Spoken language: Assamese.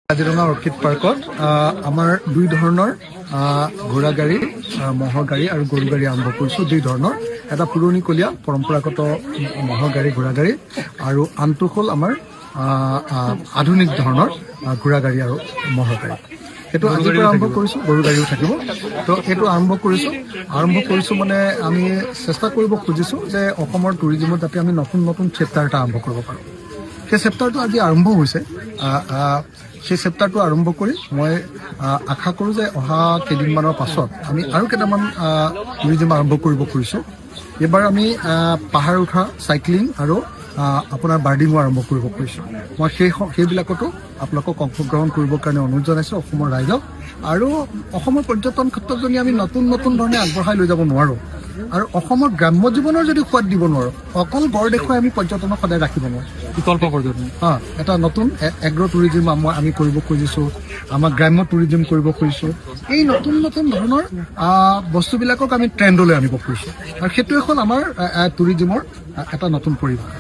কাজিৰঙা অৰ্কিড পাৰ্কত আমাৰ দুই ধৰণৰ ঘোঁৰা গাড়ী, ম'হৰ গাড়ী আৰু গৰু গাড়ী আৰম্ভ কৰিছোঁ। দুই ধৰণৰ, এটা পুৰণিকলীয়া পৰম্পৰাগত ম'হৰ গাড়ী, ঘোঁৰা গাড়ী, আৰু আনটো হ'ল আমাৰ আধুনিক ধৰণৰ ঘোঁৰা গাড়ী আৰু ম'হৰ গাড়ী। সেইটো আজিৰ পৰা আৰম্ভ কৰিছোঁ। গৰু গাড়ীও থাকিব। তো এইটো আৰম্ভ কৰিছোঁ মানে আমি চেষ্টা কৰিব খুজিছোঁ যে অসমৰ টুৰিজিমত যাতে আমি নতুন নতুন চেপ্টাৰ এটা আৰম্ভ কৰিব পাৰোঁ। সেই চেপ্টাৰটো আজি আৰম্ভ হৈছে। সেই চেপ্টাৰটো আৰম্ভ কৰি মই আশা কৰোঁ যে অহা কেইদিনমানৰ পাছত আমি আৰু কেইটামান টুৰিজিম আৰম্ভ কৰিব খুজিছোঁ। এইবাৰ আমি পাহাৰ উঠা, চাইক্লিং আৰু আপোনাৰ বাৰ্ডিঙো আৰম্ভ কৰিব খুজিছোঁ। মই সেইবিলাকতো আপোনালোকক অংশগ্ৰহণ কৰিবৰ কাৰণে অনুৰোধ জনাইছোঁ অসমৰ ৰাইজক। আৰু অসমৰ পৰ্যটন ক্ষেত্ৰত যদি আমি নতুন নতুন ধৰণে আগবঢ়াই লৈ যাব নোৱাৰোঁ আৰু অসমৰ গ্ৰাম্য জীৱনৰ যদি সোৱাদ দিব নোৱাৰোঁ, অকল গড় দেখুৱাই আমি পৰ্যটনক সদায় ৰাখিব নোৱাৰোঁ। বিকল্প পৰ্যটন এটা নতুন এগ্ৰ' টুৰিজিম আমি কৰিব খুজিছোঁ, আমাৰ গ্ৰাম্য টুৰিজিম কৰিব খুজিছোঁ। এই নতুন নতুন ধৰণৰ বস্তুবিলাকক আমি ট্ৰেণ্ডলৈ আনিব খুজিছোঁ, আৰু সেইটোৱে হ'ল আমাৰ টুৰিজিমৰ এটা নতুন পৰিভাষা।